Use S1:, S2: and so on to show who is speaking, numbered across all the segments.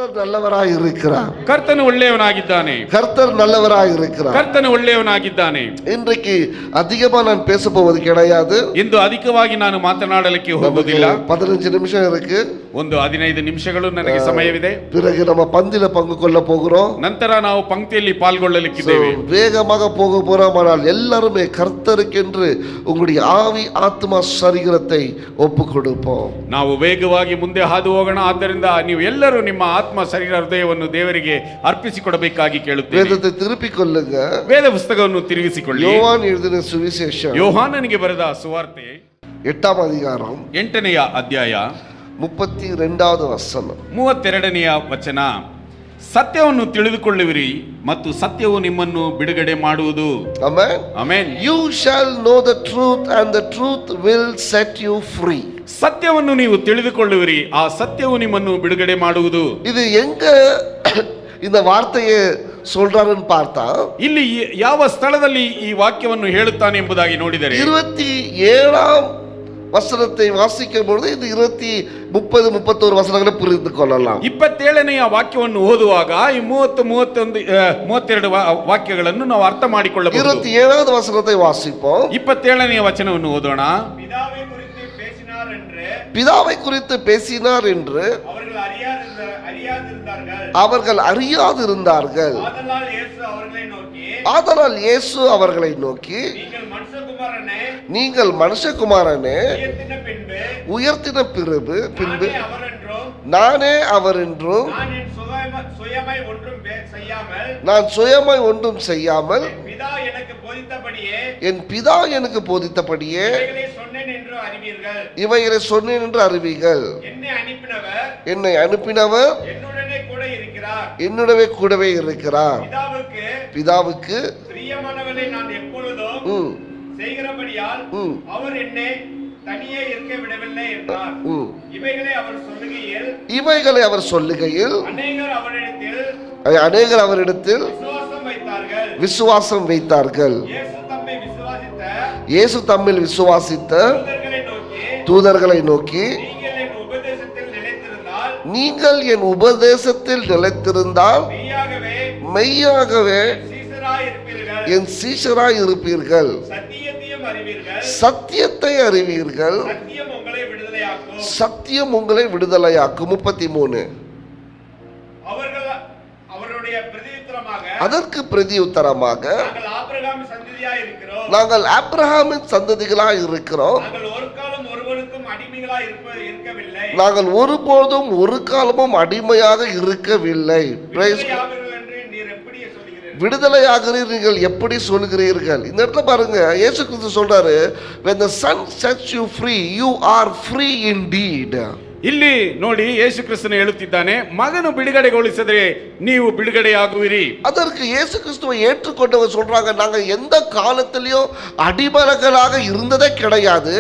S1: கர்த்தர் நல்லவராய் இருக்கிறார்.
S2: ಕರ್ತನು ಒಳ್ಳೆಯವನಾಗಿದ್ದಾನೆ.
S1: கர்த்தர் நல்லவராய் இருக்கிறார்.
S2: ಕರ್ತನು ಒಳ್ಳೆಯವನಾಗಿದ್ದಾನೆ.
S1: இன்றைக்கு அதிகமா நான் பேச போவது கிடையாது.
S2: ಇಂದು ಅಧಿಕವಾಗಿ ನಾನು ಮಾತನಾಡಲಿಕ್ಕೆ ಹೋಗುವುದಿಲ್ಲ.
S1: 15 நிமிஷம் இருக்கு.
S2: ಒಂದು 15 ನಿಮಿಷಗಳು ನನಗೆ ಸಮಯವಿದೆ.
S1: பிறகு நம்ம பந்தில பங்கு கொள்ள போகிறோம்.
S2: ನಂತರ ನಾವು ಪಂಕ್ತಿಯಲ್ಲಿ ಪಾಲ್ಗೊಳ್ಳಲಿಕ್ಕಿದ್ದೇವೆ.
S1: வேகமாக போக போறோம். ஆனால் எல்லாருமே கர்த்தருக்கென்று உங்களுடைய ஆவி ஆத்மா சரீரத்தை ஒப்பு கொடுப்போம்.
S2: ನಾವು ವೇಗವಾಗಿ ಮುಂದೆ ಹಾದು ಹೋಗೋಣ. ಆದ್ದರಿಂದ ನೀವು ಎಲ್ಲರೂ ನಿಮ್ಮ ಆತ್ಮ ಶರೀರ ಹೃದಯವನ್ನು ದೇವರಿಗೆ ಅರ್ಪಿಸಿಕೊಡಬೇಕಾಗಿ ಕೇಳುತ್ತೇವೆ.
S1: வேதத்தை திருப்பிக் கொள்ளுங்க.
S2: ವೇದ ಪುಸ್ತಕವನ್ನು ತಿರುಗಿಸಿಕೊಳ್ಳಿ.
S1: யோவான் எழுதின சுவிசேஷம்
S2: ಯೋಹಾನನಿಗೆ ಬರೆದ ಸುವಾರ್ತೆ
S1: 8ஆம் அதிகாரம்
S2: 8ನೇ ಅಧ್ಯಾಯ
S1: 32வது வசனம்.
S2: 32ನೇ ವಚನ. ಸತ್ಯವನ್ನು ತಿಳಿದುಕೊಳ್ಳುವಿರಿ ಮತ್ತು ಸತ್ಯವು ನಿಮ್ಮನ್ನು ಬಿಡುಗಡೆ ಮಾಡುವುದು.
S1: Amen.
S2: Amen.
S1: You shall know the truth and the truth will set you free.
S2: ಸತ್ಯವನ್ನು ನೀವು ತಿಳಿದುಕೊಳ್ಳುವಿರಿ, ಆ ಸತ್ಯವು ನಿಮ್ಮನ್ನು ಬಿಡುಗಡೆ ಮಾಡುವುದು.
S1: இது எங்க இந்த வார்த்தையை சொல்றாருன்னு பார்த்தா,
S2: ಇಲ್ಲಿ ಯಾವ ಸ್ಥಳದಲ್ಲಿ ಈ ವಾಕ್ಯವನ್ನು ಹೇಳುತ್ತಾನೆ ಎಂಬುದಾಗಿ ನೋಡಿದರೆ
S1: 27ஆம் வசனத்தை வாசிக்கும் பொழுது இது 30, 31 வசனங்களை புரிந்து கொள்ளலாம்.
S2: 27ನೇ ವಾಕ್ಯವನ್ನು ಓದುವಾಗ ಈ 30, 31, 32 ವಾಕ್ಯಗಳನ್ನು ನಾವು ಅರ್ಥ ಮಾಡಿಕೊಳ್ಳಬಹುದು.
S1: 27வது வசனத்தை வாசிப்போம்.
S2: 27ನೇ ವಚನವನ್ನು ಓದೋಣ.
S1: பிதாவை குறித்து பேசினார் என்று அவர்கள் அறியாதிருந்தார்கள். ஆதலால் இயேசு அவர்களை நோக்கி, நீங்கள் மனுஷகுமாரனே உயர்த்தின பின்பு நானே அவர் என்றும் நான் சுயமாய் ஒன்றும் செய்யாமல் என் பிதா எனக்கு போதித்தபடியே இவைகளை சொன்னேன் என்று அறிவீர்கள். என்னை அனுப்பினவர் என்னுடவே கூடவே இருக்கிறார். பிதாவுக்கு
S2: பிரியமானவனை நான் எப்பொழுதும் செய்கிறபடியால் அவர் என்னை தனியே இருக்க விடவில்லை என்றார். இவைகளை அவர் சொல்லுகையில்
S1: அநேகர் அவரிடத்தில் விசுவாசம் வைத்தார்கள். இயேசு தம்மில் விசுவாசித்த தூதர்களை நோக்கி, நீங்கள் என் உபதேசத்தில் நிலைத்திருந்தால் மெய்யாகவே என் சீஷராய் இருப்பீர்கள், சத்தியத்தை அறிவீர்கள், சத்தியம் உங்களை விடுதலையாக்கும். 33. அதற்கு பிரதியுத்தரமாக, நாங்கள் ஆபிரகாமின் சந்ததிகளாய் இருக்கிறோம், நாங்கள் ஒருபோதும் ஒரு காலமும் அடிமையாக இருக்கவில்லை. விடுதலையாகிறீர்கள் எப்படி சொல்கிறீர்கள்? இந்த இடத்துல பாருங்க, இயேசு கிறிஸ்து சொல்றாரு, when the son sets you free you are free indeed.
S2: ಇಲ್ಲಿ ನೋಡಿ, ಯೇಸು ಕ್ರಿಸ್ತನು ಹೇಳುತ್ತಿದ್ದಾನೆ, ಮಗನು ಬಿಡುಗಡೆಗೊಳಿಸಿದರೆ ನೀವು ಬಿಡುಗಡೆಯಾಗುವಿರಿ.
S1: அதற்கு இயேசு கிறிஸ்துவை ஏற்றுக்கொண்டவர் சொல்றாங்க, நாங்க எந்த காலத்திலயும் அடிமலங்களாக இருந்ததே கிடையாது,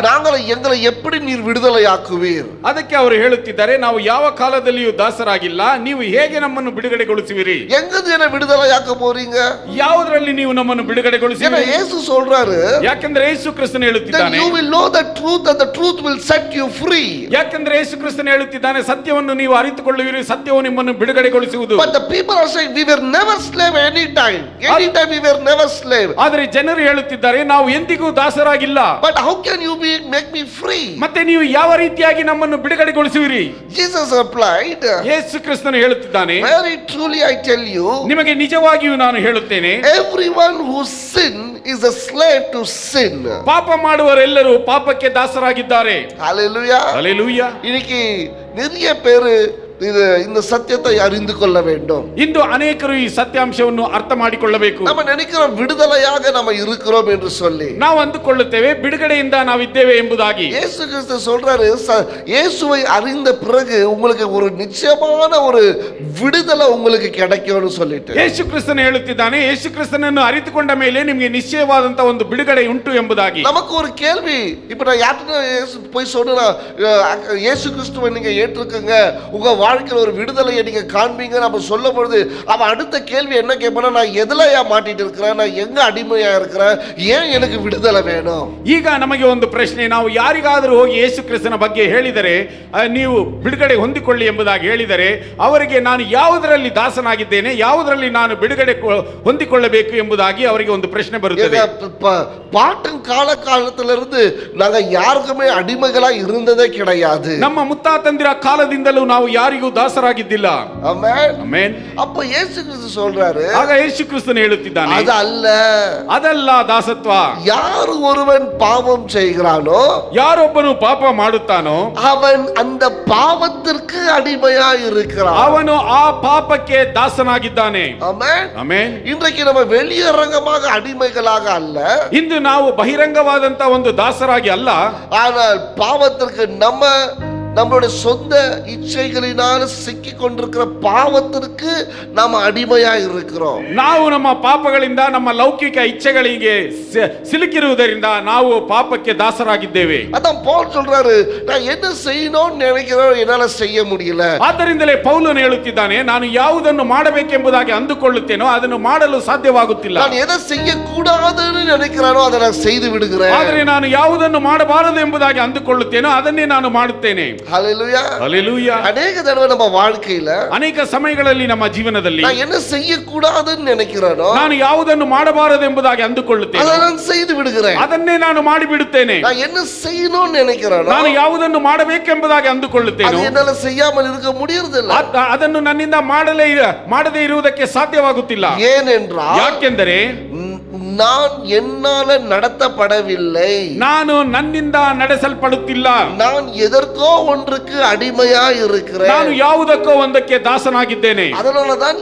S1: நாங்களை எங்களை எப்படி நீர் விடுதலையாக்குவீர்?
S2: ಅದಕ್ಕೆ ಅವರು ಹೇಳುತ್ತಿದ್ದಾರೆ, ನಾವು ಯಾವ ಕಾಲದಲ್ಲಿಯೂ ದಾಸರಾಗಿಲ್ಲ, ನೀವು ಹೇಗೆ ನಮ್ಮನ್ನು ಬಿಡುಗಡೆಗೊಳಿಸುವಿರಿ?
S1: எங்கிருந்து என்ன விடுதலையாக்க போறீங்க?
S2: ಯಾವುದರಲ್ಲಿ ನೀವು ನಮ್ಮನ್ನು ಬಿಡುಗಡೆಗೊಳಿಸುವಿರಿ?
S1: இயேசு சொல்றாரு,
S2: ಯಾಕಂದ್ರೆ ಯೇಸು ಕ್ರಿಸ್ತನು ಹೇಳುತ್ತಿದ್ದಾನೆ,
S1: you will know the truth and the truth will set you free.
S2: ಯಾಕಂದ್ರೆ ಯೇಸು ಕ್ರಿಸ್ತನು ಹೇಳುತ್ತಿದ್ದಾನೆ, ಸತ್ಯವನ್ನು ನೀವು ಅರಿತುಕೊಳ್ಳುವಿರಿ, ಸತ್ಯವು ನಿಮ್ಮನ್ನು ಬಿಡುಗಡೆಗೊಳಿಸುವುದು.
S1: But the people are saying we were never slave anytime we were never slave.
S2: ಆದರೆ ಜನರು ಹೇಳುತ್ತಿದ್ದಾರೆ, ನಾವು ಎಂದಿಗೂ ದಾಸರಾಗಿಲ್ಲ.
S1: But how can you make me free?
S2: ಮತ್ತೆ ನೀವು ಯಾವ ರೀತಿಯಾಗಿ ನಮ್ಮನ್ನು ಬಿಡುಗಡೆಗೊಳಿಸುವಿರಿ?
S1: Jesus replied,
S2: ಯೇಸು ಕ್ರಿಸ್ತನು ಹೇಳುತ್ತಿದ್ದಾನೆ,
S1: very truly I tell you,
S2: ನಿಮಗೆ ನಿಜವಾಗಿಯೂ ನಾನು ಹೇಳುತ್ತೇನೆ,
S1: everyone who sin is a slave to sin.
S2: ಪಾಪ ಮಾಡುವವರೆಲ್ಲರೂ ಪಾಪಕ್ಕೆ ದಾಸರಾಗಿದ್ದಾರೆ.
S1: Hallelujah.
S2: Hallelujah.
S1: இன்னைக்கு நிறைய பேரு இந்த சத்தியத்தை அறிந்து கொள்ள வேண்டும்.
S2: ಇಂದು ಅನೇಕರು ಈ ಸತ್ಯಾಂಶವನ್ನು ಅರ್ಥ ಮಾಡಿಕೊಳ್ಳಬೇಕು.
S1: நம்ம நினைக்கிறோம் விடுதலையாக நம்ம இருக்கிறோம் என்று சொல்லி.
S2: ನಾವು ಅಂದುಕೊಳ್ಳುತ್ತೇವೆ ಬಿಡುಗಡೆಯಿಂದ ನಾವಿದ್ದೇವೆ ಎಂಬುದಾಗಿ.
S1: இயேசு கிறிஸ்து சொல்றாரு, இயேசுவை அறிந்த பிறகு உங்களுக்கு ஒரு நிச்சயமான ஒரு விடுதலை உங்களுக்கு கிடைக்கும்னு சொல்லிட்டு.
S2: ಯೇಸು ಕ್ರಿಸ್ತನು ಹೇಳುತ್ತಿದ್ದಾನೆ, ಯೇಸು ಕ್ರಿಸ್ತನನ್ನು ಅರಿತುಕೊಂಡ ಮೇಲೆ ನಿಮಗೆ ನಿಶ್ಚಯವಾದಂತ ಒಂದು ಬಿಡುಗಡೆ ಉಂಟು ಎಂಬುದಾಗಿ.
S1: நமக்கு ஒரு கேள்வி, இப்ப நான் யார்கிட்ட போய் சொன்னா, இயேசு கிறிஸ்துவை நீங்க ஏற்றுக்கங்க, உங்க வாழ்க்கையில் ஒரு விடுதலையை நீங்க காண்பீங்க நம்ம சொல்லும் பொழுது அவன் அடுத்த கேள்வி என்ன கேட்பானா, நான் எதுலயா மாட்டிட்டு இருக்கிறேன், நான் எங்க அடிமையா இருக்கிறேன், ஏன் எனக்கு விடுதலை வேணும்?
S2: ಈಗ ನಮಗೆ ಒಂದು ಪ್ರಶ್ನೆ, ನಾವು ಯಾರಿಗಾದರೂ ಹೋಗಿ ಯೇಸು ಕ್ರಿಸ್ತನ ಬಗ್ಗೆ ಹೇಳಿದರೆ ನೀವು ಬಿಡುಗಡೆ ಹೊಂದಿಕೊಳ್ಳಿ ಎಂಬುದಾಗಿ ಹೇಳಿದರೆ ಅವರಿಗೆ ನಾನು ಯಾವುದರಲ್ಲಿ ದಾಸನಾಗಿದ್ದೇನೆ, ಯಾವುದರಲ್ಲಿ ನಾನು ಬಿಡುಗಡೆ ಹೊಂದಿಕೊಳ್ಳಬೇಕು ಎಂಬುದಾಗಿ ಅವರಿಗೆ ಒಂದು ಪ್ರಶ್ನೆ ಬರುತ್ತದೆ.
S1: பாட்டன் காலத்திலிருந்து நாங்க யாருக்குமே அடிமைகளா இருந்ததே கிடையாது.
S2: ನಮ್ಮ ಮುತ್ತಾತಂದಿರ ಕಾಲದಿಂದಲೂ ನಾವು ಯಾರಿಗೂ ದಾಸರಾಗಿದ್ದಿಲ್ಲ.
S1: Amen
S2: amen.
S1: அப்ப இயேசு கிறிஸ்து சொல்றாரு,
S2: ಆಗ ಯೇಸು ಕ್ರಿಸ್ತನು ಹೇಳುತ್ತಿದ್ದಾನೆ,
S1: ಅದಲ್ಲ
S2: ದಾಸತ್ವ.
S1: ಯಾರು ஒருவன் பாவம் செய்கிறானோ,
S2: ಯಾರೊಬ್ಬನು ಪಾಪ ಮಾಡುತ್ತಾನೋ
S1: அவன் அந்த பாவத்திற்கு அடிமையா இருக்கிறான்,
S2: ಅವನು ಆ ಪಾಪಕ್ಕೆ ದಾಸನಾಗಿದ್ದಾನೆ.
S1: ஆமென்
S2: ಆಮೆನ್.
S1: இன்றைக்கு நம்ம வெளியரங்கமாக அடிமைகளாக அல்ல,
S2: ಇಂದು ನಾವು ಬಹಿರಂಗವಾದಂತ ಒಂದು ದಾಸರಾಗಿ ಅಲ್ಲ,
S1: ஆனால் பாவத்திற்கு நம்மளுடைய சொந்த இச்சைகளினால் சிக்கி கொண்டிருக்கிற பாவத்திற்கு நாம் அடிமையா இருக்கிறோம்.
S2: ನಾವು ನಮ್ಮ ಪಾಪಗಳಿಂದ ನಮ್ಮ ಲೌಕಿಕ ಇಚ್ಛೆಗಳಿಗೆ ಸಿಲುಕಿರುವುದರಿಂದ ನಾವು ಪಾಪಕ್ಕೆ ದಾಸರಾಗಿದ್ದೇವೆ.
S1: அதான் பவுல் சொல்றாரு, நான் என்ன செய்யணும்னு நினைக்கிறேன், என்னால செய்ய முடியல.
S2: ಆದ್ದರಿಂದಲೇ ಪೌಲನು ಹೇಳುತ್ತಿದ್ದಾನೆ, ನಾನು ಯಾವುದನ್ನು ಮಾಡಬೇಕೆಂಬುದಾಗಿ ಅಂದುಕೊಳ್ಳುತ್ತೇನೋ ಅದನ್ನು ಮಾಡಲು ಸಾಧ್ಯವಾಗುತ್ತಿಲ್ಲ.
S1: நான் எதை செய்யக்கூடாதுன்னு நினைக்கிறானோ அதை நான் செய்து விடுகிறேன்.
S2: ಆದರೆ ನಾನು ಯಾವುದನ್ನು ಮಾಡಬಾರದು ಎಂಬುದಾಗಿ ಅಂದುಕೊಳ್ಳುತ್ತೇನೋ ಅದನ್ನೇ ನಾನು ಮಾಡುತ್ತೇನೆ.
S1: ஹல்லேலூயா ஹல்லேலூயா. அநேக தடவை நம்ம வாழ்க்கையில,
S2: ಅನೇಕ ಸಮಯಗಳಲ್ಲಿ ನಮ್ಮ ಜೀವನದಲ್ಲಿ
S1: நான் என்ன செய்யக்கூடாதுன்னு நினைக்கிறேனோ,
S2: ನಾನು ಯಾವುದನ್ನು ಮಾಡಬಾರದು ಎಂಬುದಾಗಿ ಅಂದುಕೊಳ್ಳುತ್ತೇನೆ,
S1: அதை நான் செய்து விடுகிறேன்.
S2: ಅದನ್ನೇ ನಾನು ಮಾಡಿಬಿಡುತ್ತೇನೆ.
S1: நான் என்ன செய்யணும்னு நினைக்கிறேனோ,
S2: ನಾನು ಯಾವುದನ್ನು ಮಾಡಬೇಕೆಂಬುದಾಗಿ ಅಂದುಕೊಳ್ಳುತ್ತೇನೆ,
S1: ಅದು ಎನ್ನಾல செய்யாமல் இருக்க முடியறதிಲ್ಲ.
S2: ಅದನ್ನು ನನ್ನಿಂದ ಮಾಡದೇ ಇರುವುದಕ್ಕೆ ಸಾಧ್ಯವಾಗುತ್ತಿಲ್ಲ.
S1: ஏனென்றால்,
S2: ಯಾಕೆಂದರೆ
S1: நான் என்னால நடத்தப்படவில்லை,
S2: ನಾನು ನನ್ನಿಂದ ನಡೆಸಲ್ಪಡುತ್ತಿಲ್ಲ,
S1: நான் எதற்கோ ஒன்றுக்கு அடிமையா இருக்கிறேன்,
S2: ನಾನು ಯಾವುದಕ್ಕೋ ಒಂದಕ್ಕೆ ದಾಸನಾಗಿದ್ದೇನೆ.
S1: அதனாலதான்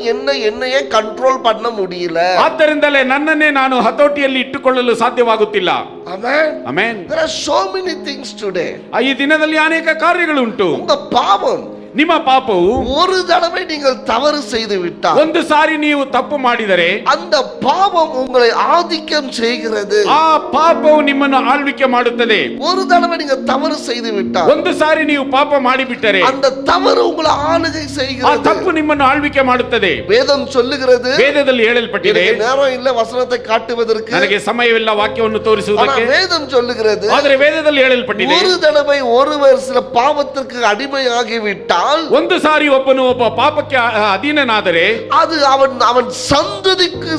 S1: என்னையே ಕಂಟ್ರೋಲ್ பண்ண முடியல.
S2: ಆದ್ದರಿಂದಲೇ ನನ್ನನ್ನೇ ನಾನು ಹತೋಟಿಯಲ್ಲಿ ಇಟ್ಟುಕೊಳ್ಳಲು ಸಾಧ್ಯವಾಗುತ್ತಿಲ್ಲ.
S1: Amen
S2: amen.
S1: There are so many things today.
S2: ಈ ದಿನದಲ್ಲಿ ಅನೇಕ ಕಾರ್ಯಗಳುಂಟು.
S1: உங்க பாவம்,
S2: ನಿಮ್ಮ ಪಾಪವು
S1: ஒரு தடவை நீங்கள் தவறு செய்து விட்டால்,
S2: ಒಂದು ಸಾರಿ ನೀವು ತಪ್ಪು ಮಾಡಿದರೆ
S1: அந்த பாவம் உங்களை ஆதிக்கம் செய்கிறது.
S2: ಆ ಪಾಪವು ನಿಮ್ಮನ್ನು ಆಳ್ವಿಕೆ ಮಾಡುತ್ತದೆ.
S1: ஒரு தடவை நீங்க தவறு செய்து விட்டால்,
S2: ಒಂದು ಸಾರಿ ನೀವು ಪಾಪ ಮಾಡಿಬಿಟ್ಟರೆ
S1: அந்த தவறு உங்களை ஆளுகை
S2: ಆ
S1: செய்கிறது.
S2: ತಪ್ಪು ನಿಮ್ಮನ್ನು ಆಳ್ವಿಕೆ ಮಾಡುತ್ತದೆ.
S1: வேதம் சொல்லுகிறது,
S2: ವೇದದಲ್ಲಿ ಹೇಳಲ್ಪಟ್ಟಿದೆ.
S1: எனக்கு நேரம் இல்ல வசனத்தை காட்டுவதற்கு,
S2: ನನಗೆ ಸಮಯವಿಲ್ಲ ವಾಕ್ಯವನ್ನು ತೋರಿಸುವುದಕ್ಕೆ.
S1: வேதம் சொல்லுகிறது,
S2: ಆದರೆ ವೇದದಲ್ಲಿ ಹೇಳಲ್ಪಟ್ಟಿದೆ,
S1: ஒரு தடவை ஒருவர் சில பாவத்திற்கு அடிமையாகி விட்டால்,
S2: ಒಂದು ಸಾರಿ ಒಬ್ಬನು ಒಬ್ಬ ಪಾಪಕ್ಕೆ ಅಧೀನನಾದರೆ
S1: அது அவன் சந்ததிக்கு